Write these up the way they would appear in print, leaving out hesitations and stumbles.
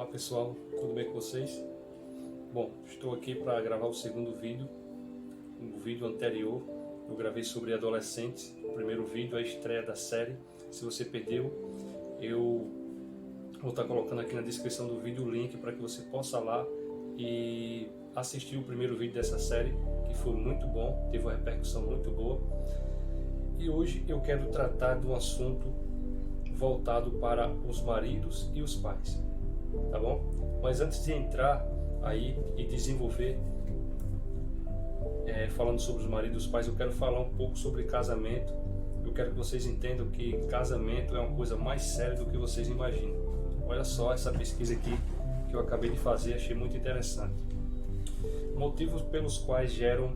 Olá pessoal, tudo bem com vocês? Bom, estou aqui para gravar o segundo vídeo. No vídeo anterior eu gravei sobre adolescentes. O primeiro vídeo é a estreia da série. Se você perdeu, eu vou estar colocando aqui na descrição do vídeo o link para que você possa lá e assistir o primeiro vídeo dessa série, que foi muito bom, teve uma repercussão muito boa. E hoje eu quero tratar de um assunto voltado para os maridos e os pais, tá bom? Mas antes de entrar aí e desenvolver falando sobre os maridos e os pais, eu quero falar um pouco sobre casamento. Eu quero que vocês entendam que casamento é uma coisa mais séria do que vocês imaginam. Olha só essa pesquisa aqui que eu acabei de fazer, achei muito interessante. Motivos pelos quais geram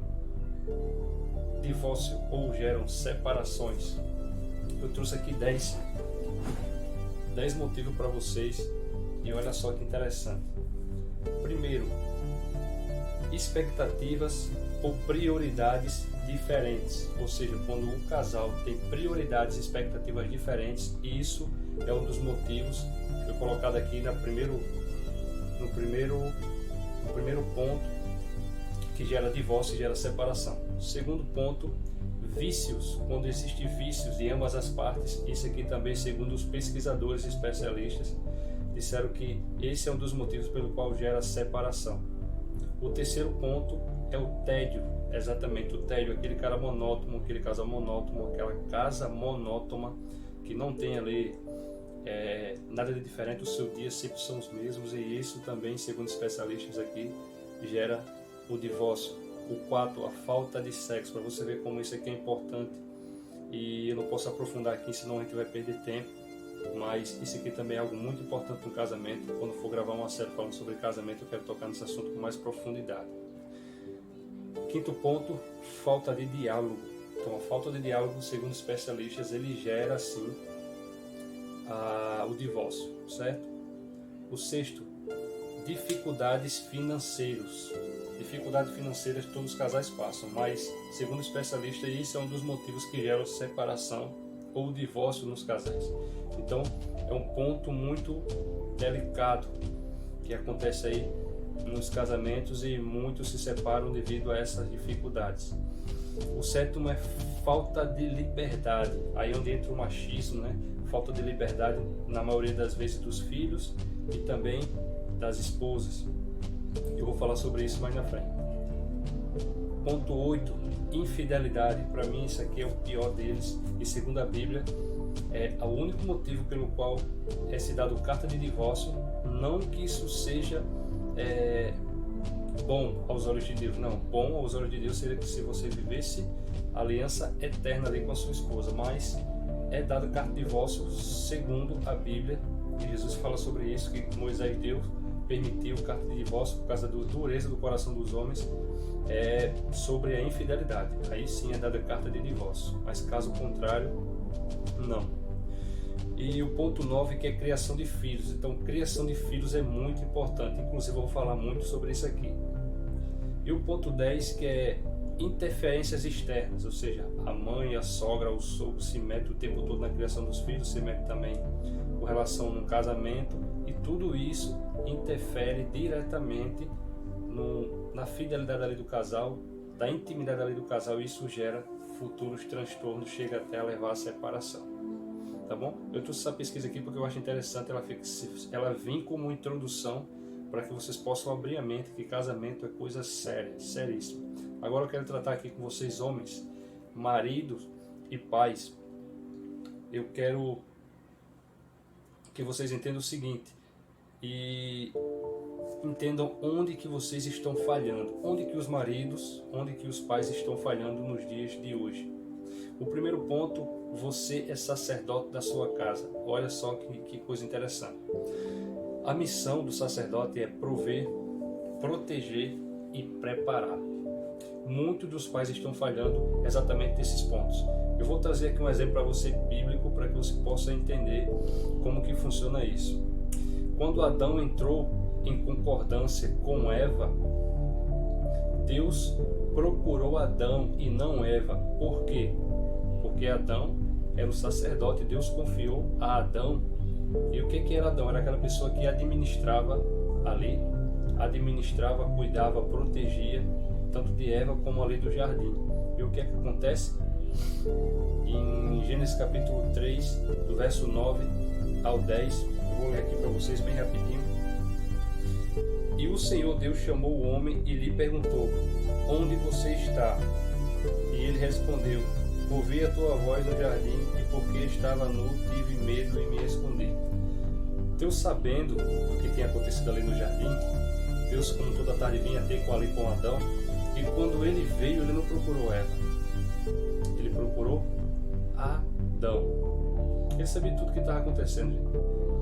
divórcio ou geram separações. Eu trouxe aqui 10 motivos para vocês e olha só que interessante. Primeiro, expectativas ou prioridades diferentes, ou seja, quando um casal tem prioridades e expectativas diferentes, isso é um dos motivos que foi colocado aqui no primeiro ponto, que gera divórcio e gera separação. Segundo ponto, vícios, quando existem vícios de ambas as partes. Isso aqui também, segundo os pesquisadores e especialistas, disseram que esse é um dos motivos pelo qual gera separação. O terceiro ponto é o tédio, exatamente o tédio, aquele cara monótono, aquele casal monótono, aquela casa monótona que não tem ali nada de diferente, os seus dias sempre são os mesmos, e isso também, segundo especialistas aqui, gera o divórcio. O quarto, a falta de sexo, para você ver como isso aqui é importante, e eu não posso aprofundar aqui, senão a gente vai perder tempo, mas isso aqui também é algo muito importante no casamento. Quando for gravar uma série falando sobre casamento, eu quero tocar nesse assunto com mais profundidade. Quinto ponto, falta de diálogo. Então, a falta de diálogo, segundo especialistas, ele gera assim o divórcio, certo? O sexto, dificuldades financeiras. Dificuldades financeiras todos os casais passam, mas segundo especialistas, isso é um dos motivos que geram separação ou divórcio nos casais. Então é um ponto muito delicado que acontece aí nos casamentos, e muitos se separam devido a essas dificuldades. O sétimo é falta de liberdade, aí onde entra o machismo, né? Falta de liberdade na maioria das vezes dos filhos e também das esposas. Eu vou falar sobre isso mais na frente. Ponto 8, infidelidade. Para mim isso aqui é o pior deles, e segundo a Bíblia é o único motivo pelo qual é se dado carta de divórcio. Não que isso seja bom aos olhos de Deus, não. Bom aos olhos de Deus seria que se você vivesse aliança eterna ali com a sua esposa, mas é dado carta de divórcio segundo a Bíblia, e Jesus fala sobre isso, que Moisés permitiu carta de divórcio por causa da dureza do coração dos homens sobre a infidelidade. Aí sim é dada carta de divórcio, mas caso contrário, não. E o ponto 9, que é criação de filhos. Então, criação de filhos é muito importante, inclusive eu vou falar muito sobre isso aqui. E o ponto 10, que é interferências externas, ou seja, a mãe, a sogra, o sogro se mete o tempo todo na criação dos filhos, se mete também com relação no casamento, e tudo isso interfere diretamente na fidelidade ali do casal, da intimidade ali do casal, e isso gera futuros transtornos, chega até a levar à separação. Tá bom? Eu trouxe essa pesquisa aqui porque eu acho interessante, ela vem como introdução para que vocês possam abrir a mente que casamento é coisa séria, seríssima. Agora eu quero tratar aqui com vocês, homens, maridos e pais. Eu quero que vocês entendam o seguinte, e entendam onde que vocês estão falhando, onde que os maridos, onde que os pais estão falhando nos dias de hoje. O primeiro ponto, você é sacerdote da sua casa. Olha só que coisa interessante. A missão do sacerdote é prover, proteger e preparar. Muitos dos pais estão falhando exatamente nesses pontos. Eu vou trazer aqui um exemplo para você bíblico, para que você possa entender como que funciona isso. Quando Adão entrou em concordância com Eva, Deus procurou Adão e não Eva. Por quê? Porque Adão era o sacerdote, Deus confiou a Adão E o que era Adão? Era aquela pessoa que administrava ali, cuidava, protegia, tanto de Eva como ali do jardim. E o que acontece? Em Gênesis capítulo 3, do verso 9 ao 10, eu vou ler aqui para vocês bem rapidinho. E o Senhor Deus chamou o homem e lhe perguntou: onde você está? E ele respondeu: ouvi a tua voz no jardim, e porque estava nu, tive medo e me escondi. Deus, sabendo o que tinha acontecido ali no jardim, Deus, como toda tarde, vinha ter ali com Adão, e quando ele veio, ele não procurou Eva, ele procurou Adão. Ele sabia tudo o que estava acontecendo,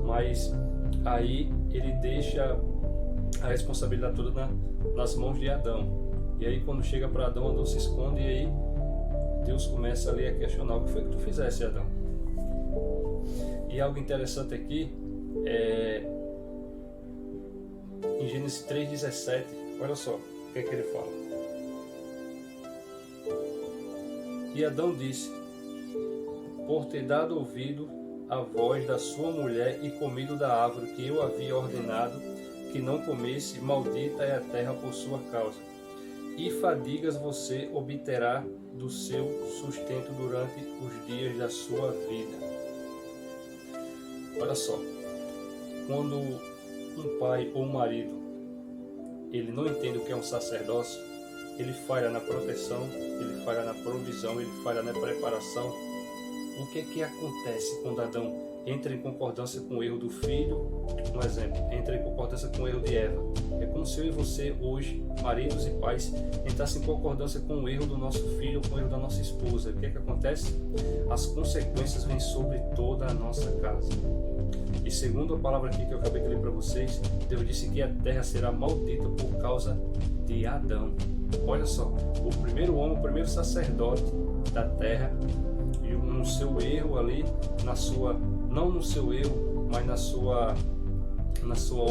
mas aí ele deixa a responsabilidade toda nas mãos de Adão. E aí quando chega para Adão, Adão se esconde, e aí Deus começa ali a questionar: o que foi que tu fizesse, Adão? E algo interessante aqui em Gênesis 3,17, olha só o que é que ele fala. E Adão disse: por ter dado ouvido à voz da sua mulher e comido da árvore que eu havia ordenado que não comesse, maldita é a terra por sua causa, e fadigas você obterá do seu sustento durante os dias da sua vida. Olha só, quando um pai ou um marido, ele não entende o que é um sacerdócio, ele falha na proteção, ele falha na provisão, ele falha na preparação. O que é que acontece quando Adão entra em concordância com o erro do filho? Um exemplo, entra em concordância com o erro de Eva. É como se eu e você hoje, maridos e pais, entrassem em concordância com o erro do nosso filho, com o erro da nossa esposa. O que é que acontece? As consequências vêm sobre toda a nossa casa. E segundo a palavra aqui que eu acabei de ler para vocês, Deus disse que a terra será maldita por causa de Adão. Olha só, o primeiro homem, o primeiro sacerdote da terra, e no seu erro ali, não no seu erro, mas na sua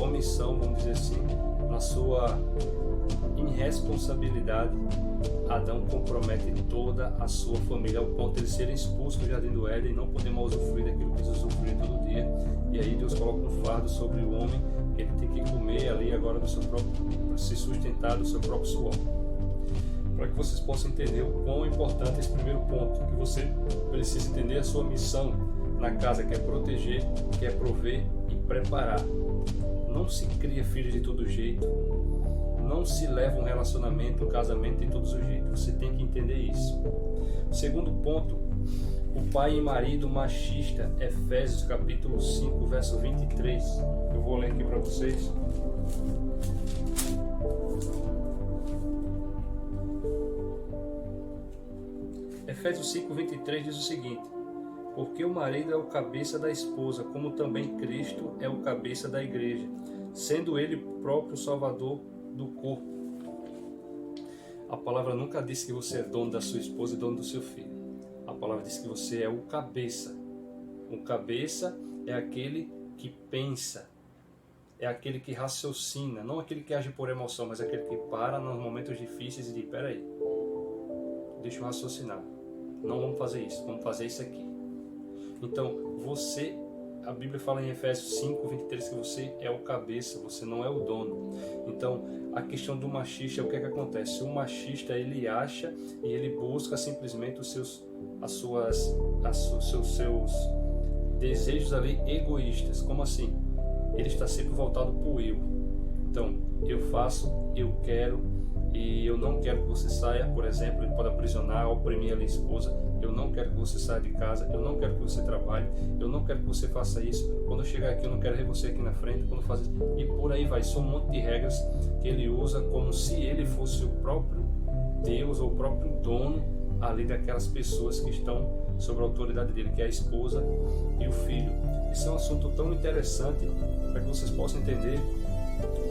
omissão, vamos dizer assim, na sua irresponsabilidade, Adão compromete toda a sua família, ao ponto de eles serem expulsos do jardim do Éden e não poder mais usufruir daquilo que eles usufruem todo dia. E aí Deus coloca um fardo sobre o homem, que ele tem que comer ali agora do seu próprio, para se sustentar do seu próprio suor. Para que vocês possam entender o quão importante é esse primeiro ponto, que você precisa entender a sua missão na casa, que é proteger, que é prover e preparar. Não se cria filho de todo jeito, não se leva um relacionamento, um casamento de todos os jeitos. Você tem que entender isso. Segundo ponto, o pai e marido machista, Efésios capítulo 5, verso 23. Eu vou ler aqui para vocês. Efésios 5, 23 diz o seguinte: porque o marido é o cabeça da esposa, como também Cristo é o cabeça da igreja, sendo ele próprio salvador do corpo. A palavra nunca diz que você é dono da sua esposa e dono do seu filho. A palavra diz que você é o cabeça. O cabeça é aquele que pensa, é aquele que raciocina, não aquele que age por emoção, mas aquele que para nos momentos difíceis e diz: peraí, deixa eu raciocinar. Não vamos fazer isso, vamos fazer isso aqui. Então, a Bíblia fala em Efésios 5, 23 que você é o cabeça, você não é o dono. Então, a questão do machista, o que é que acontece? O machista, ele acha e ele busca simplesmente os seus desejos ali egoístas. Como assim? Ele está sempre voltado para o eu. Então, eu faço, eu quero, e eu não quero que você saia, por exemplo. Ele pode aprisionar, oprimir a esposa. Eu não quero que você saia de casa, eu não quero que você trabalhe, eu não quero que você faça isso. Quando eu chegar aqui, eu não quero ver você aqui na frente. Quando faz isso, e por aí vai. São um monte de regras que ele usa como se ele fosse o próprio Deus ou o próprio dono ali daquelas pessoas que estão sob a autoridade dele, que é a esposa e o filho. Esse é um assunto tão interessante para que vocês possam entender.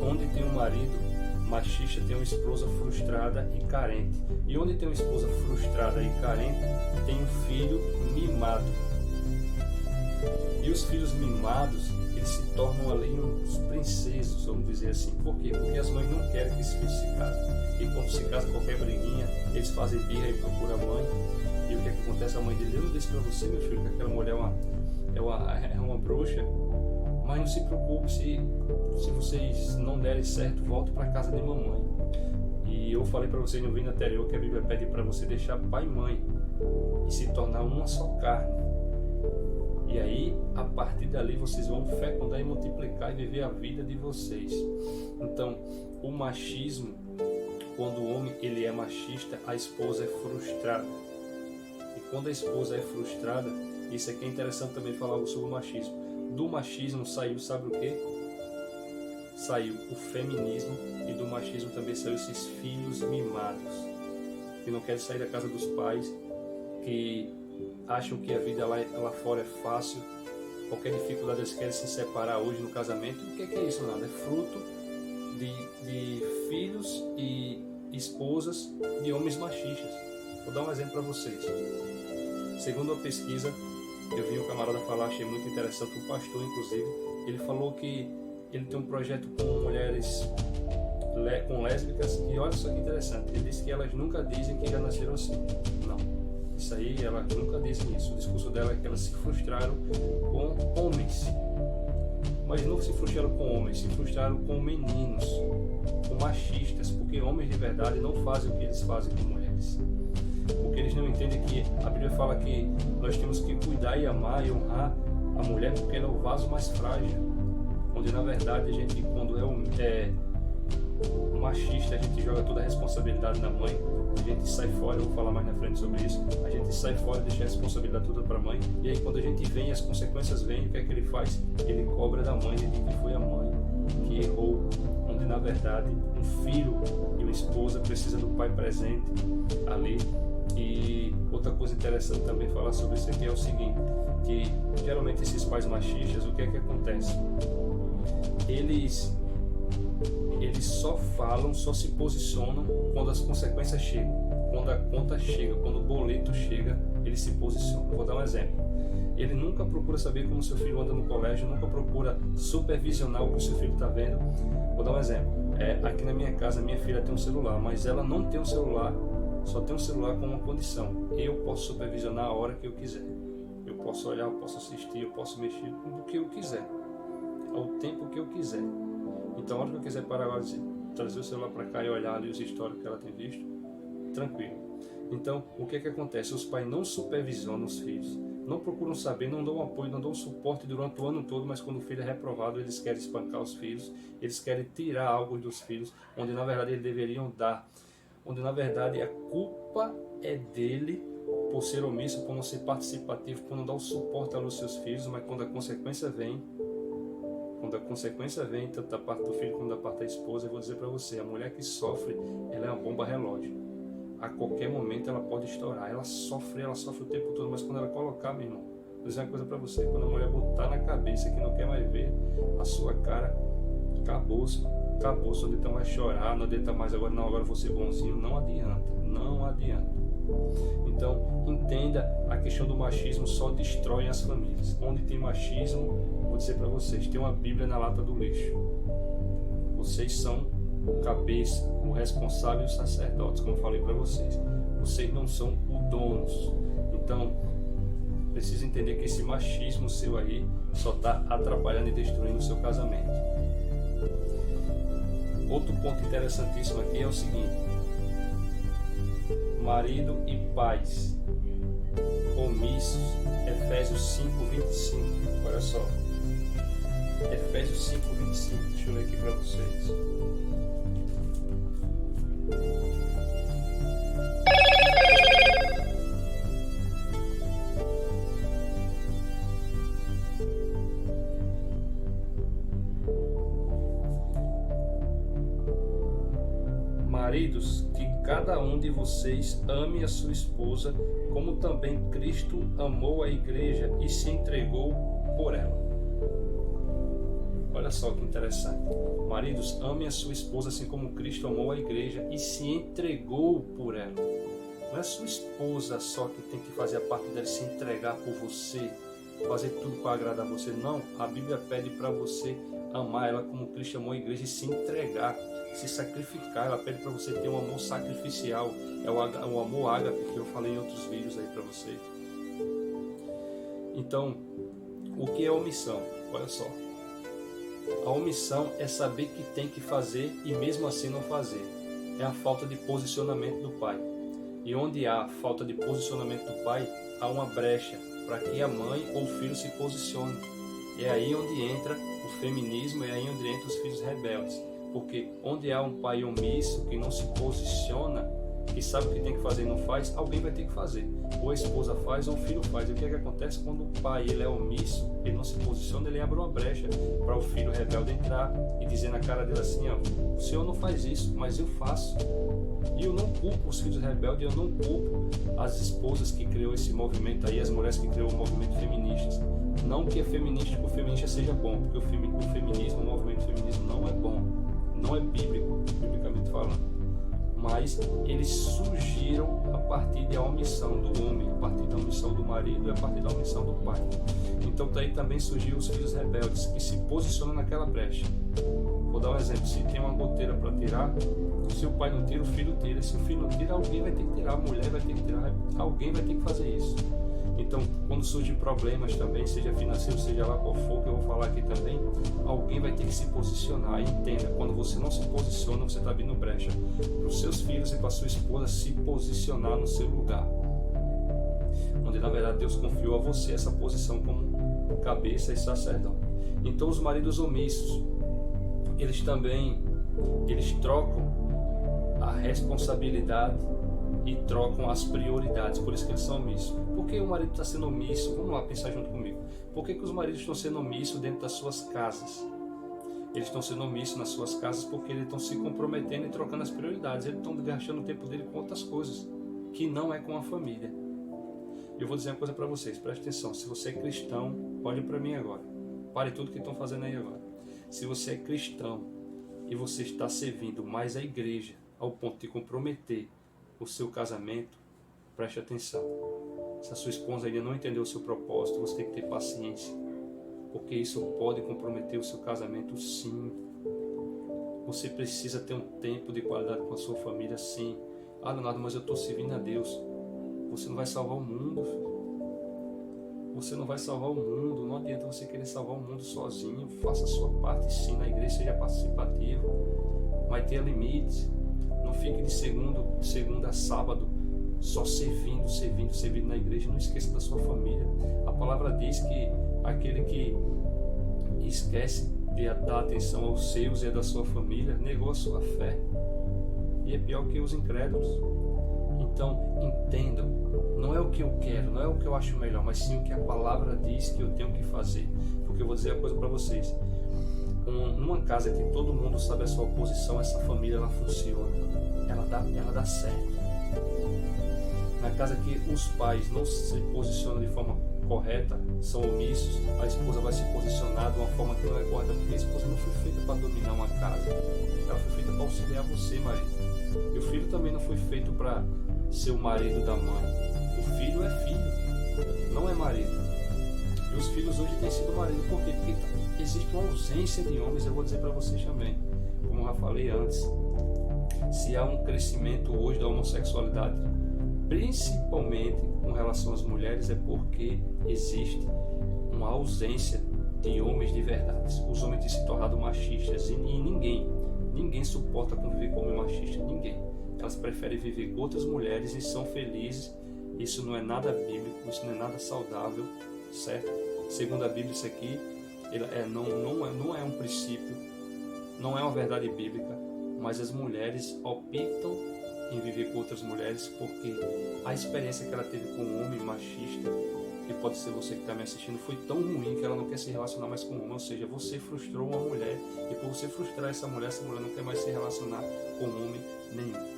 Onde tem um marido machista, tem uma esposa frustrada e carente. E onde tem uma esposa frustrada e carente, tem um filho mimado. E os filhos mimados, eles se tornam ali uns princesos, vamos dizer assim. Por quê? Porque as mães não querem que esses filhos se casem. E quando se casa, qualquer briguinha, eles fazem birra e procuram a mãe. E o que é que acontece? A mãe dele: eu não disse para você, meu filho, que aquela mulher é uma bruxa. Mas não se preocupe, se vocês não derem certo, volte para casa de mamãe. E eu falei para vocês no vídeo anterior que a Bíblia pede para você deixar pai e mãe e se tornar uma só carne. E aí, a partir dali, vocês vão fecundar e multiplicar e viver a vida de vocês. Então, o machismo, quando o homem ele é machista, a esposa é frustrada. E quando a esposa é frustrada, isso aqui é interessante também falar algo sobre o machismo. Do machismo saiu, sabe o quê? Saiu o feminismo, e do machismo também saiu esses filhos mimados, que não querem sair da casa dos pais, que acham que a vida lá fora é fácil, qualquer dificuldade eles querem se separar hoje no casamento. O que é isso? Nada, é fruto de filhos e esposas de homens machistas. Vou dar um exemplo para vocês. Segundo a pesquisa, eu vi um camarada falar, achei muito interessante, um pastor inclusive, ele falou que ele tem um projeto com mulheres, com lésbicas, e olha só que interessante, ele disse que elas nunca dizem que já nasceram assim. Não, isso aí, elas nunca dizem isso. O discurso dela é que elas se frustraram com homens, mas não se frustraram com homens, se frustraram com meninos, com machistas, porque homens de verdade não fazem o que eles fazem com mulheres. Porque eles não entendem que a Bíblia fala que nós temos que cuidar e amar e honrar a mulher porque ela é o vaso mais frágil. Onde na verdade a gente, quando é machista, a gente joga toda a responsabilidade na mãe, a gente sai fora, eu vou falar mais na frente sobre isso, a gente sai fora e deixa a responsabilidade toda para a mãe, e aí quando a gente vem, as consequências vêm, o que é que ele faz? Ele cobra da mãe, ele diz que foi a mãe que errou, onde na verdade um filho e uma esposa precisa do pai presente ali. E outra coisa interessante também falar sobre isso aqui é o seguinte, que geralmente esses pais machistas, o que é que acontece? Eles só falam, só se posicionam quando as consequências chegam, quando a conta chega, quando o boleto chega, eles se posicionam. Vou dar um exemplo. Ele nunca procura saber como seu filho anda no colégio, nunca procura supervisionar o que o seu filho está vendo. Vou dar um exemplo. Aqui na minha casa, minha filha tem um celular, mas ela não tem um celular, só tem um celular com uma condição. Eu posso supervisionar a hora que eu quiser. Eu posso olhar, eu posso assistir, eu posso mexer com o que eu quiser, ao tempo que eu quiser. Então, a hora que eu quiser parar agora, trazer o celular para cá e olhar ali os históricos que ela tem visto, tranquilo. Então, o que é que acontece? Os pais não supervisionam os filhos, não procuram saber, não dão apoio, não dão suporte durante o ano todo, mas quando o filho é reprovado, eles querem espancar os filhos, eles querem tirar algo dos filhos, onde na verdade eles deveriam dar, onde na verdade a culpa é dele por ser omisso, por não ser participativo, por não dar o suporte aos seus filhos, mas quando a consequência vem, tanto da parte do filho como da parte da esposa, eu vou dizer para você, a mulher que sofre, ela é uma bomba relógio. A qualquer momento ela pode estourar, ela sofre o tempo todo, mas quando ela colocar, meu irmão, vou dizer uma coisa para você, quando a mulher botar na cabeça que não quer mais ver a sua cara, acabou-se, não adianta mais chorar, não adianta mais agora eu vou ser bonzinho, não adianta. Então, entenda, a questão do machismo só destrói as famílias. Onde tem machismo, vou dizer para vocês, tem uma Bíblia na lata do lixo. Vocês são o cabeça, o responsável e os sacerdotes, como eu falei para vocês. Vocês não são o donos. Então, precisa entender que esse machismo seu aí só está atrapalhando e destruindo o seu casamento. Outro ponto interessantíssimo aqui é o seguinte: marido e pais omissos, Efésios 5:25. Olha só, Efésios 5:25. Deixa eu ler aqui para vocês. Maridos, que cada um de vocês ame a sua esposa, como também Cristo amou a igreja e se entregou por ela. Olha só que interessante. Maridos, amem a sua esposa assim como Cristo amou a igreja e se entregou por ela. Não é a sua esposa só que tem que fazer a parte dela, se entregar por você, fazer tudo para agradar você. Não, a Bíblia pede para você amar ela como Cristo amou a igreja e se entregar, se sacrificar. Ela pede para você ter um amor sacrificial, é o amor ágape que eu falei em outros vídeos aí para você. Então, o que é omissão? Olha só, A omissão é saber que tem que fazer e mesmo assim não fazer. É a falta de posicionamento do pai. E onde há falta de posicionamento do pai, há uma brecha para que a mãe ou o filho se posicione. É aí onde entra o feminismo, é aí onde entram os filhos rebeldes. Porque onde há um pai omisso que não se posiciona, que sabe o que tem que fazer e não faz, alguém vai ter que fazer. Ou a esposa faz ou o filho faz. E o que é que acontece quando o pai ele é omisso, ele não se posiciona, ele abre uma brecha para o filho rebelde entrar e dizer na cara dele assim, ó, o senhor não faz isso, mas eu faço. E eu não culpo os filhos rebeldes, eu não culpo as esposas que criou esse movimento aí, as mulheres que criou o movimento feminista. Não que o feminista seja bom, porque o feminismo, o movimento feminismo não é bom, não é bíblico, biblicamente falando. Mas eles surgiram a partir da omissão do homem, a partir da omissão do marido e a partir da omissão do pai. Então daí também surgiu os filhos rebeldes, que se posicionam naquela brecha. Vou dar um exemplo, se tem uma goteira para tirar, se o pai não tira, o filho tira. Se o filho não tira, alguém vai ter que tirar, a mulher vai ter que tirar, alguém vai ter que fazer isso. Então, quando surgem problemas também, seja financeiro, seja lá qual for, que eu vou falar aqui também, alguém vai ter que se posicionar. E entenda, quando você não se posiciona, você está abrindo brecha para os seus filhos e para a sua esposa se posicionar no seu lugar. Onde, na verdade, Deus confiou a você essa posição como cabeça e sacerdote. Então, os maridos omissos, eles trocam a responsabilidade e trocam as prioridades, por isso que eles são omissos. Por que o marido está sendo omisso? Vamos lá pensar junto comigo. Por que os maridos estão sendo omissos dentro das suas casas? Eles estão sendo omissos nas suas casas porque eles estão se comprometendo e trocando as prioridades. Eles estão gastando o tempo dele com outras coisas, que não é com a família. Eu vou dizer uma coisa para vocês, preste atenção. Se você é cristão, olhe para mim agora. Pare tudo que estão fazendo aí agora. Se você é cristão e você está servindo mais a igreja ao ponto de comprometer o seu casamento, preste atenção. Se a sua esposa ainda não entendeu o seu propósito, você tem que ter paciência, porque isso pode comprometer o seu casamento, sim. Você precisa ter um tempo de qualidade com a sua família, sim. Ah, Leonardo, mas eu estou servindo a Deus. Você não vai salvar o mundo, filho. Você não vai salvar o mundo. Não adianta você querer salvar o mundo sozinho. Faça a sua parte, sim, na igreja, seja participativo, mas tenha limites. Não fique de segunda a sábado só servindo na igreja. Não esqueça da sua família. A palavra diz que aquele que esquece de dar atenção aos seus e da sua família negou a sua fé. E é pior que os incrédulos. Então, entendam. Não é o que eu quero, não é o que eu acho melhor, mas sim o que a palavra diz que eu tenho que fazer. Porque eu vou dizer uma coisa para vocês. Numa casa que todo mundo sabe a sua posição, essa família ela funciona, ela dá certo. Na casa que os pais não se posicionam de forma correta, são omissos, a esposa vai se posicionar de uma forma que não é correta, porque a esposa não foi feita para dominar uma casa, ela foi feita para auxiliar você, marido. E o filho também não foi feito para ser o marido da mãe. O filho é filho, não é marido. E os filhos hoje têm sido marido. Por quê? Porque existe uma ausência de homens. Eu vou dizer para vocês também, como eu já falei antes, se há um crescimento hoje da homossexualidade, principalmente com relação às mulheres, é porque existe uma ausência de homens de verdade. Os homens têm se tornado machistas e ninguém suporta conviver com homem machista, ninguém. Elas preferem viver com outras mulheres e são felizes. Isso não é nada bíblico, isso não é nada saudável, certo? Segundo a Bíblia, isso aqui não é um princípio, não é uma verdade bíblica, mas as mulheres optam em viver com outras mulheres porque a experiência que ela teve com um homem machista, que pode ser você que está me assistindo, foi tão ruim que ela não quer se relacionar mais com um homem. Ou seja, você frustrou uma mulher e por você frustrar essa mulher não quer mais se relacionar com homem nenhum.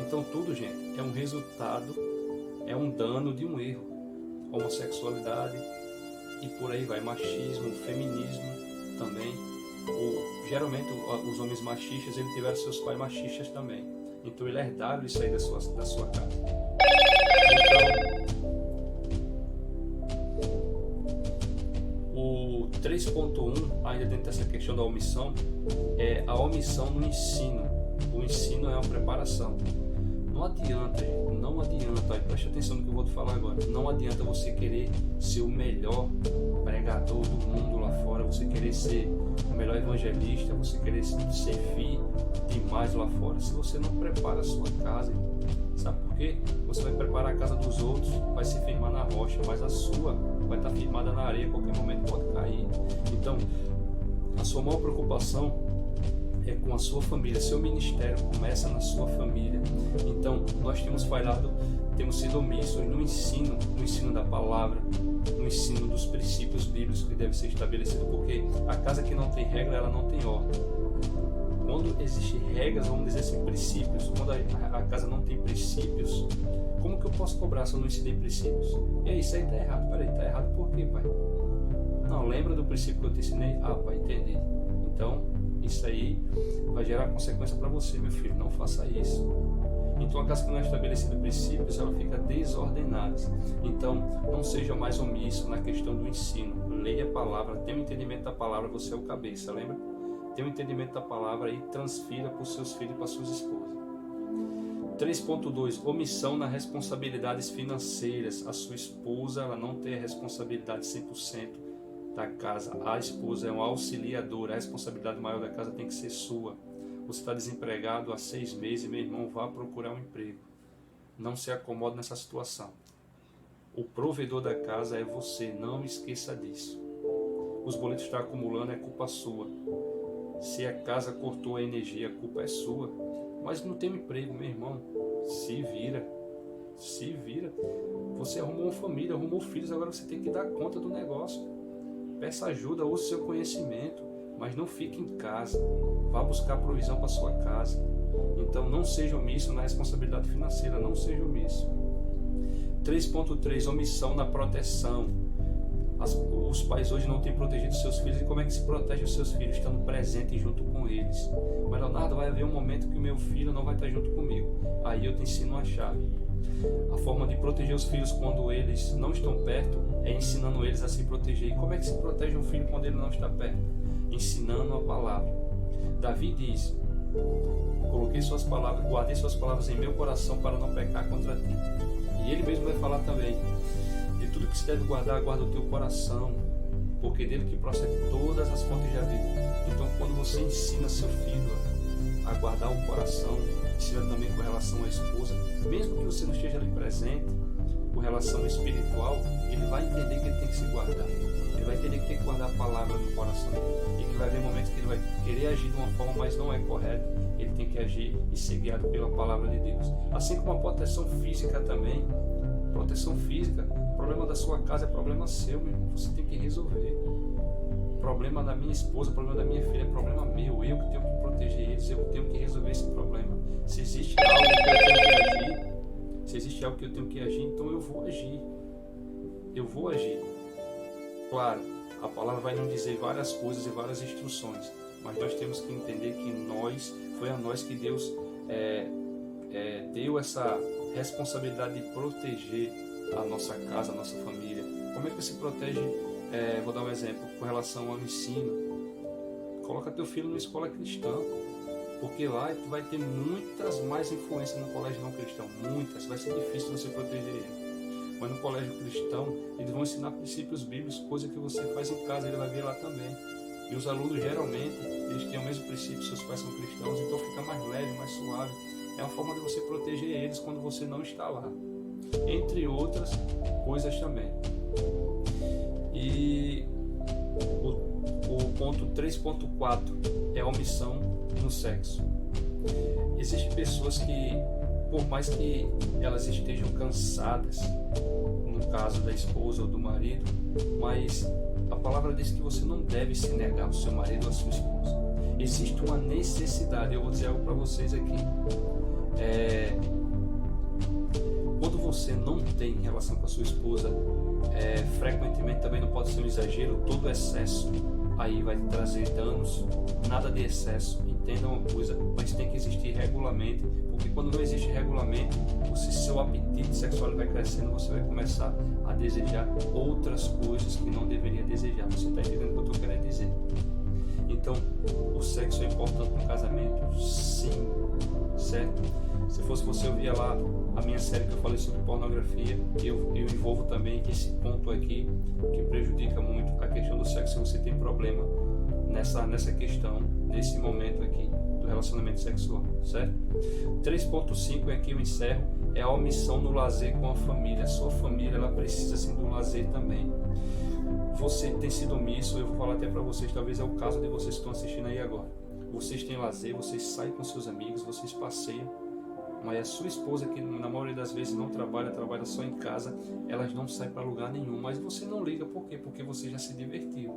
Então tudo, gente, é um resultado, é um dano de um erro. Homossexualidade e por aí vai, machismo, feminismo também. Geralmente os homens machistas, eles tiveram seus pais machistas também. Então eles herdaram isso aí da sua casa. Então, o 3.1, ainda dentro dessa questão da omissão, é a omissão no ensino. O ensino é uma preparação. Não adianta, aí preste atenção no que eu vou te falar agora. Não adianta você querer ser o melhor pregador do mundo lá fora, você querer ser melhor evangelista, você querer servir demais lá fora, se você não prepara a sua casa. Sabe por quê? Você vai preparar a casa dos outros, vai se firmar na rocha, mas a sua vai estar firmada na areia, a qualquer momento pode cair. Então, a sua maior preocupação é com a sua família. Seu ministério começa na sua família. Então, nós temos falhado, temos sido omissos no ensino da palavra, no ensino dos princípios bíblicos que deve ser estabelecido, porque a casa que não tem regra, ela não tem ordem. Quando existem regras, vamos dizer assim, princípios, quando a casa não tem princípios, como que eu posso cobrar se eu não ensinei princípios? E aí, isso aí está errado. Peraí, está errado por quê, pai? Não, lembra do princípio que eu te ensinei? Ah, pai, entendi. Então, isso aí vai gerar consequência para você, meu filho. Não faça isso. Então, a casa que não é estabelecida princípios, ela fica desordenada. Então, não seja mais omisso na questão do ensino. Leia a palavra, tenha um entendimento da palavra, você é o cabeça, lembra? Tenha um entendimento da palavra e transfira para os seus filhos e para as suas esposas. 3.2. Omissão nas responsabilidades financeiras. A sua esposa, ela não tem a responsabilidade 100% da casa. A esposa é uma auxiliadora. A responsabilidade maior da casa tem que ser sua. Você está desempregado há 6 meses, meu irmão, vá procurar um emprego. Não se acomode nessa situação. O provedor da casa é você, não esqueça disso. Os boletos estão acumulando, é culpa sua. Se a casa cortou a energia, a culpa é sua. Mas não tem um emprego, meu irmão. Se vira. Se vira. Você arrumou uma família, arrumou filhos, agora você tem que dar conta do negócio. Peça ajuda, use seu conhecimento, mas não fique em casa. Vá buscar provisão para sua casa. Então não seja omisso na responsabilidade financeira, não seja omisso. 3.3. Omissão na proteção. Os pais hoje não têm protegido seus filhos. E como é que se protege os seus filhos? Estando presente junto com eles. Mas Leonardo, vai haver um momento que o meu filho não vai estar junto comigo. Aí eu te ensino uma chave. A forma de proteger os filhos quando eles não estão perto é ensinando eles a se proteger. E como é que se protege um filho quando ele não está perto? Ensinando a palavra. Davi diz: guardei suas palavras em meu coração para não pecar contra ti. E ele mesmo vai falar também: de tudo que se deve guardar, guarda o teu coração, porque dele que procede todas as fontes da vida. Então, quando você ensina seu filho a guardar o coração, ensina também com relação à esposa, mesmo que você não esteja ali presente, com relação espiritual, ele vai entender que ele tem que se guardar. Ele vai entender que tem que guardar a palavra no coração dele. E que vai haver momentos que ele vai querer agir de uma forma, mas não é correta. Ele tem que agir e ser guiado pela palavra de Deus. Assim como a proteção física também. Proteção física. O problema da sua casa é problema seu, meu irmão. Você tem que resolver. O problema da minha esposa, o problema da minha filha é problema meu. Eu que tenho que proteger eles, eu que tenho que resolver esse problema. Se existe algo que eu tenho que agir, então eu vou agir. Eu vou agir. Claro, a palavra vai nos dizer várias coisas e várias instruções, mas nós temos que entender que foi a nós que Deus deu essa responsabilidade de proteger a nossa casa, a nossa família. Como é que se protege? Vou dar um exemplo com relação ao ensino. Coloca teu filho numa escola cristã, porque lá tu vai ter muitas mais influências no colégio não cristão, muitas. Vai ser difícil você proteger ele. Mas no colégio cristão, eles vão ensinar princípios bíblicos, coisa que você faz em casa, ele vai ver lá também. E os alunos, geralmente, eles têm o mesmo princípio, seus pais são cristãos, então fica mais leve, mais suave. É uma forma de você proteger eles quando você não está lá. Entre outras coisas também. E o ponto 3.4 é a omissão no sexo. Existem pessoas que, por mais que elas estejam cansadas, no caso da esposa ou do marido, mas a palavra diz que você não deve se negar ao seu marido ou à sua esposa. Existe uma necessidade, eu vou dizer algo para vocês aqui. Quando você não tem relação com a sua esposa, frequentemente também não pode ser um exagero, todo excesso aí vai trazer danos, nada de excesso. Entenda uma coisa, mas tem que existir regulamento, porque quando não existe regulamento, seu apetite sexual vai crescendo, você vai começar a desejar outras coisas que não deveria desejar. Você está entendendo o que eu estou querendo dizer? Então, o sexo é importante no casamento? Sim, certo? Se fosse você, eu via lá a minha série que eu falei sobre pornografia, e eu envolvo também esse ponto aqui, que prejudica muito a questão do sexo. Se você tem problema nessa questão, nesse momento aqui do relacionamento sexual, certo? 3.5, aqui eu encerro, é a omissão no lazer com a família. A sua família, ela precisa sim de um lazer também. Você tem sido omisso, eu vou falar até para vocês, talvez é o caso de vocês que estão assistindo aí agora. Vocês têm lazer, vocês saem com seus amigos, vocês passeiam, mas a sua esposa, que na maioria das vezes não trabalha só em casa, elas não saem para lugar nenhum, mas você não liga, por quê? Porque você já se divertiu,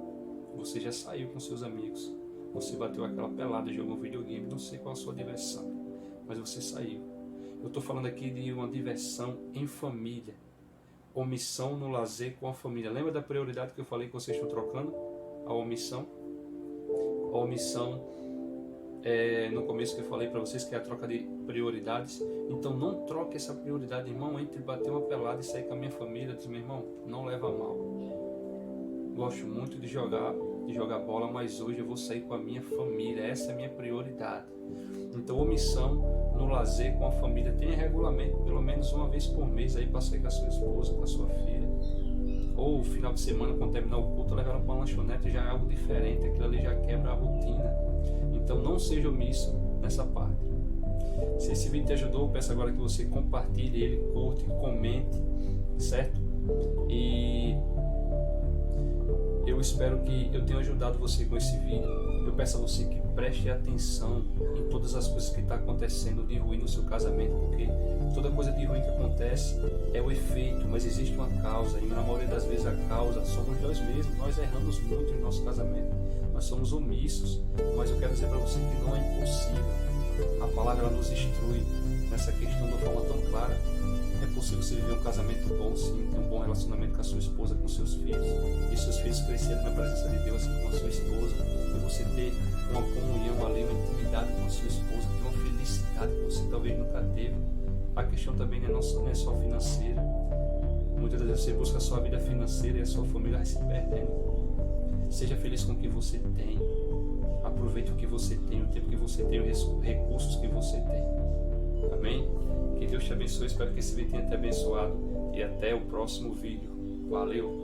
você já saiu com seus amigos, você bateu aquela pelada, jogou um videogame, não sei qual a sua diversão, mas você saiu. Eu estou falando aqui de uma diversão em família, omissão no lazer com a família. Lembra da prioridade que eu falei que vocês estão trocando? A omissão no começo que eu falei para vocês, que é a troca de prioridades. Então não troque essa prioridade, irmão, entre bater uma pelada e sair com a minha família. Diz, meu irmão, não leva a mal. Gosto muito de jogar bola, mas hoje eu vou sair com a minha família. Essa é a minha prioridade. Então, omissão no lazer com a família. Tenha regulamento, pelo menos uma vez por mês aí para sair com a sua esposa, com a sua filha. Ou o final de semana, quando terminar o culto, levar ela para uma lanchonete, já é algo diferente. Aquilo ali já quebra a rotina. Então não seja omisso nessa parte. Se esse vídeo te ajudou, eu peço agora que você compartilhe ele, curte, comente, certo? E eu espero que eu tenha ajudado você com esse vídeo. Eu peço a você que preste atenção em todas as coisas que estão acontecendo de ruim no seu casamento, porque toda coisa de ruim que acontece é o efeito, mas existe uma causa, e na maioria das vezes a causa somos nós mesmos. Nós erramos muito no nosso casamento, nós somos omissos, mas eu quero dizer para você que não é impossível. A palavra ela nos instrui nessa questão de uma forma tão clara. É possível você viver um casamento bom, sim, ter um bom relacionamento com a sua esposa, com seus filhos, e seus filhos crescerem na presença de Deus, assim como a sua esposa, e você ter uma comunhão ali, uma intimidade com a sua esposa, ter uma felicidade que você talvez nunca teve. A questão também não é só financeira. Muitas das vezes você busca a sua vida financeira e a sua família vai se perdendo. Seja feliz com o que você tem. Aproveite o que você tem, o tempo que você tem, os recursos que você tem. Amém? Que Deus te abençoe. Espero que esse vídeo tenha te abençoado. E até o próximo vídeo. Valeu!